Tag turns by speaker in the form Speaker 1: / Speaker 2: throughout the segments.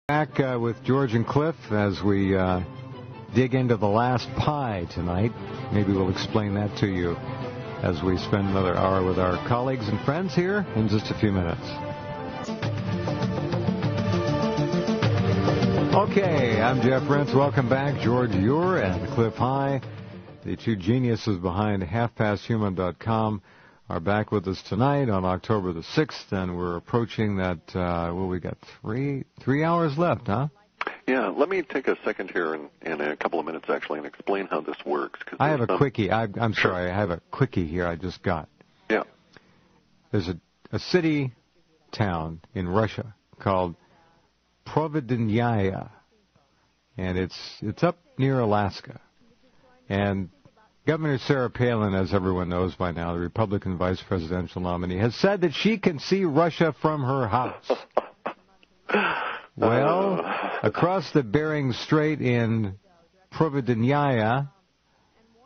Speaker 1: Back with George and Clif as we dig into the last pie tonight. Maybe we'll explain that to you as we spend another hour with our colleagues and friends here in just a few minutes. Okay, I'm Jeff Rense. Welcome back. George Ure and Clif High, the two geniuses behind halfpasthuman.com, are back with us tonight on October the 6th, and we're approaching that, we got three hours left, huh?
Speaker 2: Yeah, let me take a second here in a couple of minutes, actually, and explain how this works.
Speaker 1: I have a quickie. I'm sorry, I have a quickie here I just got.
Speaker 2: Yeah.
Speaker 1: There's a city, town in Russia called Providenyaya, and it's up near Alaska. And Governor Sarah Palin, as everyone knows by now, the Republican vice presidential nominee, has said that she can see Russia from her house. Well, across the Bering Strait in Providenyaya,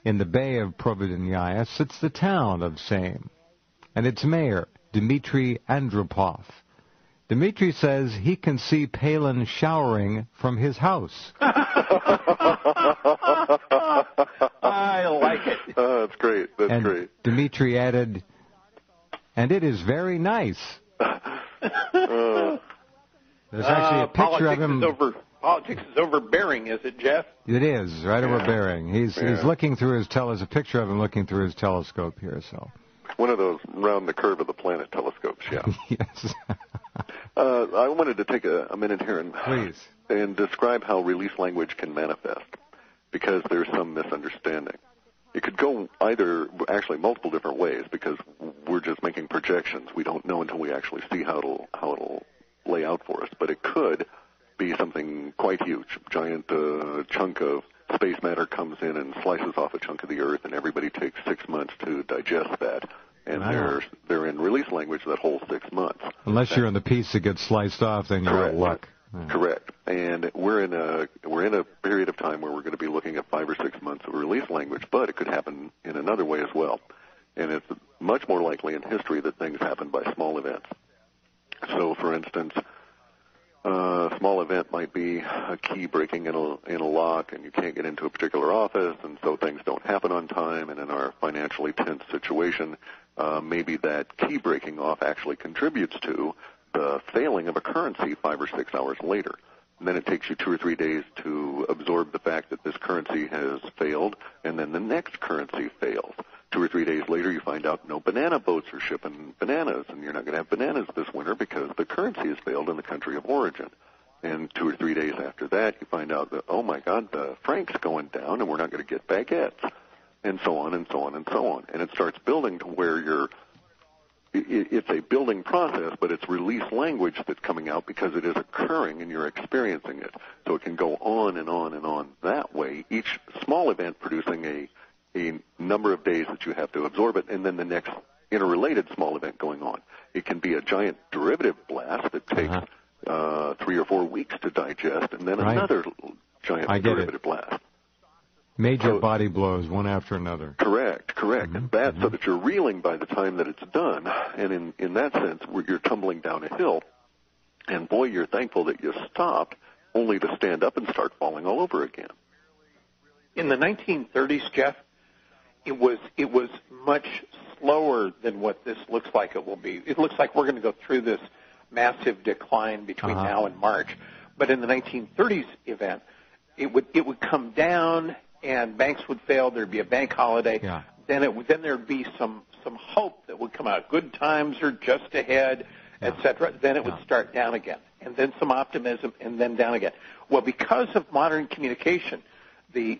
Speaker 1: in the Bay of Providenyaya, sits the town of same, and its mayor, Dmitry Andropov. Dmitry says he can see Palin showering from his house.
Speaker 3: I like it.
Speaker 2: That's great. That's great.
Speaker 1: Dmitry added, and it is very nice. There's actually a picture of him.
Speaker 3: Politics is over Bering, is it, Jeff?
Speaker 1: It is, right over Bering. He's looking through his there's a picture of him looking through his telescope here, so.
Speaker 2: One of those round the curve of the planet telescopes, yeah.
Speaker 1: Yes.
Speaker 2: I wanted to take a minute here
Speaker 1: Please.
Speaker 2: and describe how release language can manifest, because there's some misunderstanding. It could go actually multiple different ways, because we're just making projections. We don't know until we actually see how it'll lay out for us. But it could be something quite huge. A giant chunk of space matter comes in and slices off a chunk of the Earth, and everybody takes 6 months to digest that. And they're in release language that whole 6 months.
Speaker 1: Unless you're in the piece that gets sliced off, then you're out of luck.
Speaker 2: Correct. And we're in a period of time where we're going to be looking at 5 or 6 months of release language, but it could happen in another way as well. And it's much more likely in history that things happen by small events. So, for instance, a small event might be a key breaking in a lock, and you can't get into a particular office, and so things don't happen on time. And in our financially tense situation, maybe that key breaking off actually contributes to the failing of a currency 5 or 6 hours later. And then it takes you 2 or 3 days to absorb the fact that this currency has failed, and then the next currency fails. 2 or 3 days later, you find out no banana boats are shipping bananas, and you're not going to have bananas this winter because the currency has failed in the country of origin. And 2 or 3 days after that, you find out that, oh my God, the franc's going down, and we're not going to get baguettes, and so on and so on and so on. And it starts building to where it's a building process, but it's release language that's coming out because it is occurring and you're experiencing it. So it can go on and on and on that way, each small event producing a number of days that you have to absorb it, and then the next interrelated small event going on. It can be a giant derivative blast that takes 3 or 4 weeks to digest, and then another giant derivative blast.
Speaker 1: Major body blows, one after another.
Speaker 2: Correct. And so that you're reeling by the time that it's done. And in that sense, you're tumbling down a hill. And boy, you're thankful that you stopped, only to stand up and start falling all over again.
Speaker 3: In the 1930s, Jeff, it was much slower than what this looks like it will be. It looks like we're going to go through this massive decline between now and March. But in the 1930s event, it would come down, and banks would fail. There'd be a bank holiday.
Speaker 1: Yeah.
Speaker 3: Then there'd be some hope that would come out. Good times are just ahead, etc. Then it would start down again, and then some optimism, and then down again. Well, because of modern communication, the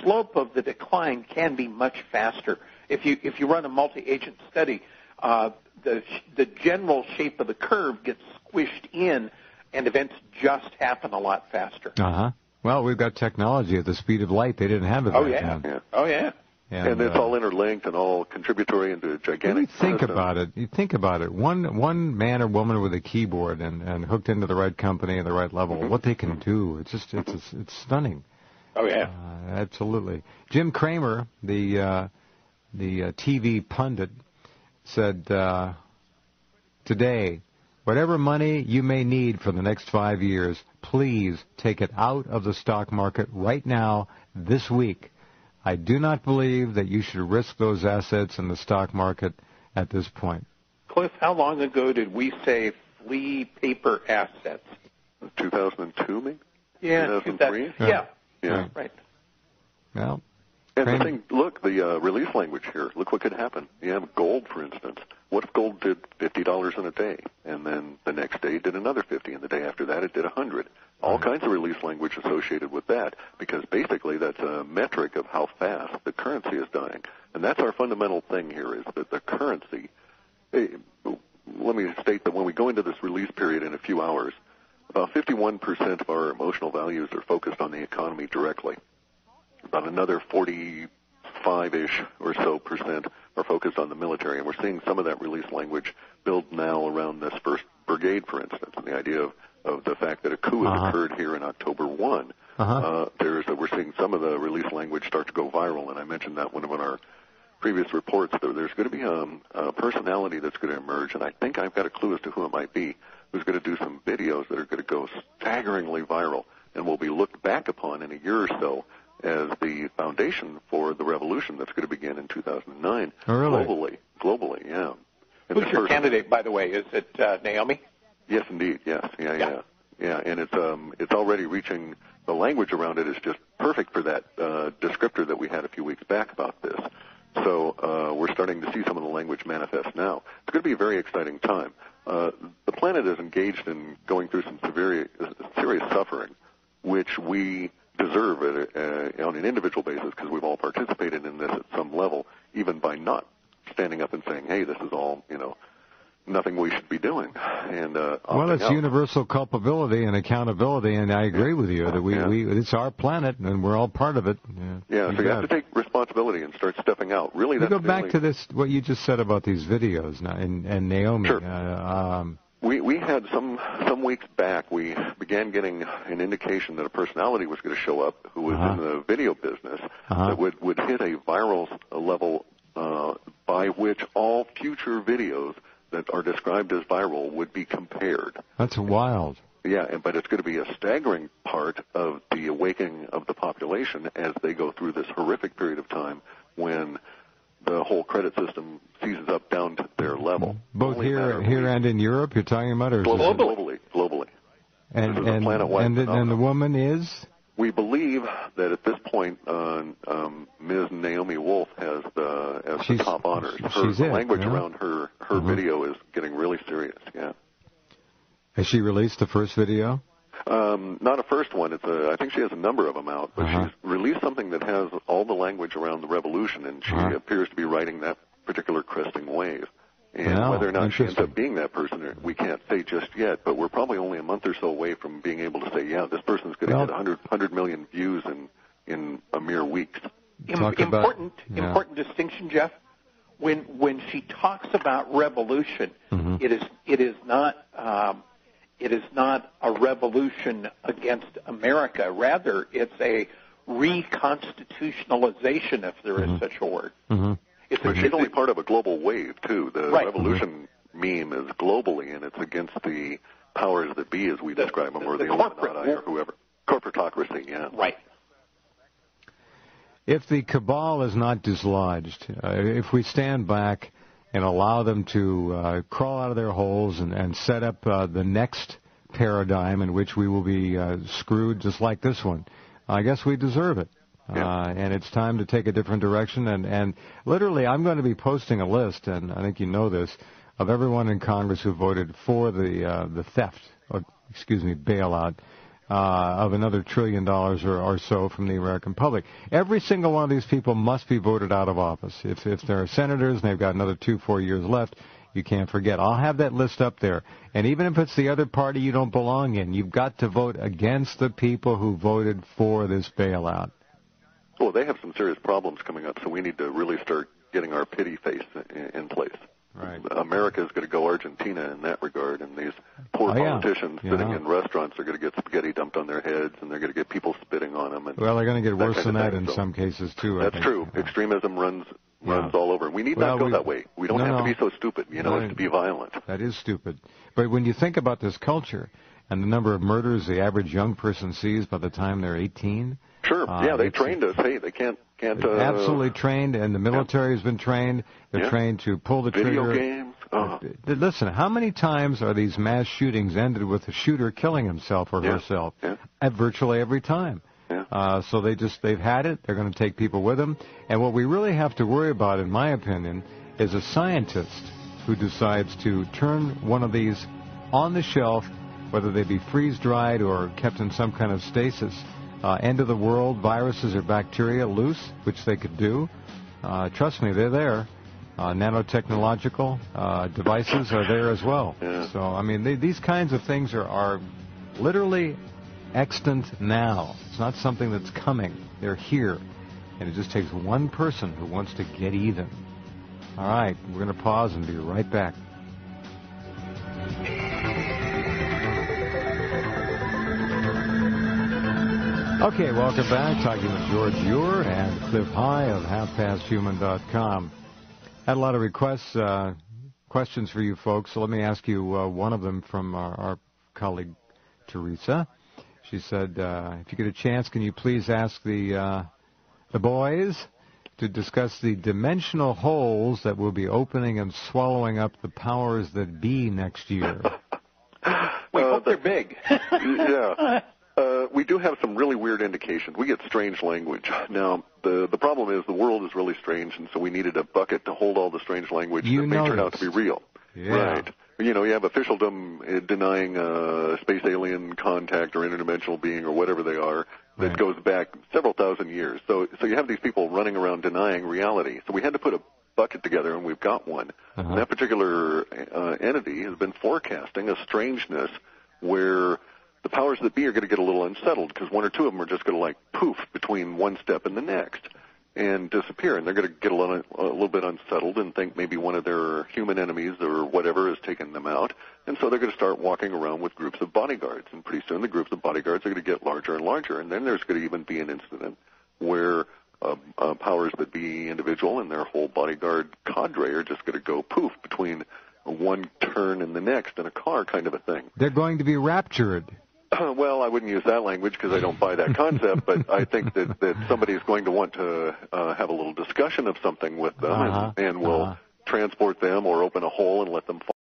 Speaker 3: slope of the decline can be much faster. If you run a multi-agent study, the general shape of the curve gets squished in, and events just happen a lot faster.
Speaker 1: Well, we've got technology at the speed of light. They didn't have it back then.
Speaker 2: Oh, yeah. And it's all interlinked and all contributory into a gigantic
Speaker 1: system. You think about it. One man or woman with a keyboard and hooked into the right company and the right level, what they can do, it's stunning.
Speaker 3: Oh, yeah.
Speaker 1: Absolutely. Jim Cramer, the TV pundit, said today Whatever money you may need for the next 5 years, please take it out of the stock market right now, this week. I do not believe that you should risk those assets in the stock market at this point.
Speaker 3: Clif, how long ago did we say flee paper assets?
Speaker 2: 2002, maybe?
Speaker 3: Yeah,
Speaker 2: 2003?
Speaker 3: Yeah. Right.
Speaker 1: Well,
Speaker 2: and the thing, look, the release language here, look what could happen. You have gold, for instance. What if gold did $50 in a day, and then the next day it did another 50, and the day after that it did 100? All kinds of release language associated with that, because basically that's a metric of how fast the currency is dying. And that's our fundamental thing here, is that the currency, let me state that when we go into this release period in a few hours, about 51% of our emotional values are focused on the economy directly. About another 45-ish or so percent are focused on the military, and we're seeing some of that release language build now around this first brigade, for instance, and the idea of the fact that a coup has occurred here in October 1. We're seeing some of the release language start to go viral, and I mentioned that one of our previous reports. There's going to be a personality that's going to emerge, and I think I've got a clue as to who it might be, who's going to do some videos that are going to go staggeringly viral and will be looked back upon in a year or so as the foundation for the revolution that's going to begin in 2009 globally, yeah. And
Speaker 3: who's your candidate, by the way? Is it Naomi?
Speaker 2: Yes, indeed. Yes, yeah. And it's already reaching, the language around it is just perfect for that descriptor that we had a few weeks back about this. So we're starting to see some of the language manifest now. It's going to be a very exciting time. The planet is engaged in going through some serious suffering, which we deserve on an individual basis, because we've all participated in this at some level, even by not standing up and saying, hey, this is all, nothing we should be doing. And
Speaker 1: well, it's universal culpability and accountability, and I agree with you that it's our planet and we're all part of it.
Speaker 2: So you have to take responsibility and start stepping out. Really, that's
Speaker 1: go back to this, what you just said about these videos now, and Naomi.
Speaker 2: Sure. We had some weeks back, we began getting an indication that a personality was going to show up who was in the video business that would hit a viral level by which all future videos that are described as viral would be compared.
Speaker 1: That's wild.
Speaker 2: Yeah, but it's going to be a staggering part of the awakening of the population as they go through this horrific period of time when the whole credit system seizes up down to their level.
Speaker 1: Both here and in Europe, you're talking about? Or
Speaker 2: globally.
Speaker 1: And the woman is?
Speaker 2: We believe that at this point, Ms. Naomi Wolf has the top honors. The language around her video is getting really serious, yeah.
Speaker 1: Has she released the first video?
Speaker 2: Not a first one. I think she has a number of them out, but she's released something that has all the language around the revolution, and she appears to be riding that particular cresting wave. And whether or not she ends up being that person, we can't say just yet, but we're probably only a month or so away from being able to say, yeah, this person's going to get 100 million views in a mere week.
Speaker 3: Important distinction, Jeff. When she talks about revolution, it is not a revolution against America. Rather, it's a reconstitutionalization, if there is such a word.
Speaker 2: But she's only part of a global wave, too. The revolution meme is globally, and it's against the powers that be, as we describe them, or the Illuminati or whoever. Corporatocracy, yeah.
Speaker 3: Right.
Speaker 1: If the cabal is not dislodged, if we stand back and allow them to crawl out of their holes and set up the next paradigm in which we will be screwed just like this one, I guess we deserve it. And it's time to take a different direction. And literally, I'm going to be posting a list, and I think you know this, of everyone in Congress who voted for the bailout of another $1 trillion or so from the American public. Every single one of these people must be voted out of office. If they're senators and they've got another 2-4 years left, you can't forget. I'll have that list up there. And even if it's the other party you don't belong in, you've got to vote against the people who voted for this bailout.
Speaker 2: Well, they have some serious problems coming up, so we need to really start getting our pity face in place.
Speaker 1: Right.
Speaker 2: America is going to go Argentina in that regard, and these poor politicians sitting in restaurants are going to get spaghetti dumped on their heads, and they're going to get people spitting on them. And
Speaker 1: well, they're going to get worse than that in some cases, too.
Speaker 2: That's true. Extremism runs runs all over. We need not go that way. We don't have to be so stupid, as to be violent.
Speaker 1: That is stupid. But when you think about this culture and the number of murders the average young person sees by the time they're 18.
Speaker 2: Sure. They trained us. Hey, they can't.
Speaker 1: Absolutely trained, and the military has been trained. They're trained to pull the trigger.
Speaker 2: Video games.
Speaker 1: Listen, how many times are these mass shootings ended with the shooter killing himself or herself? At virtually every time. So they've had it. They're going to take people with them. And what we really have to worry about, in my opinion, is a scientist who decides to turn one of these on the shelf, whether they be freeze-dried or kept in some kind of stasis. End of the world viruses or bacteria loose, which they could do. Trust me, they're there. Nanotechnological devices are there as well. So, I mean, these kinds of things are literally extant now. It's not something that's coming. They're here. And it just takes one person who wants to get even. All right, we're going to pause and be right back. Okay, welcome back. Talking with George Ure and Clif High of halfpasthuman.com. Had a lot of requests, questions for you folks. So let me ask you one of them from our colleague Teresa. She said, if you get a chance, can you please ask the boys to discuss the dimensional holes that will be opening and swallowing up the powers that be next year?
Speaker 3: We hope they're big.
Speaker 2: We do have some really weird indications. We get strange language. Now, the problem is the world is really strange, and so we needed a bucket to hold all the strange language that may turn out to be real. Right. You have officialdom denying space alien contact or interdimensional being or whatever they are that goes back several thousand years. So you have these people running around denying reality. So we had to put a bucket together, and we've got one. And that particular entity has been forecasting a strangeness where the powers that be are going to get a little unsettled because one or two of them are just going to poof between one step and the next and disappear, and they're going to get a little bit unsettled and think maybe one of their human enemies or whatever has taken them out, and so they're going to start walking around with groups of bodyguards, and pretty soon the groups of bodyguards are going to get larger and larger, and then there's going to even be an incident where powers that be individual and their whole bodyguard cadre are just going to go poof between one turn and the next in a car kind of a thing.
Speaker 1: They're going to be raptured.
Speaker 2: Well, I wouldn't use that language because I don't buy that concept, but I think that somebody's going to want to have a little discussion of something with them and will transport them or open a hole and let them fall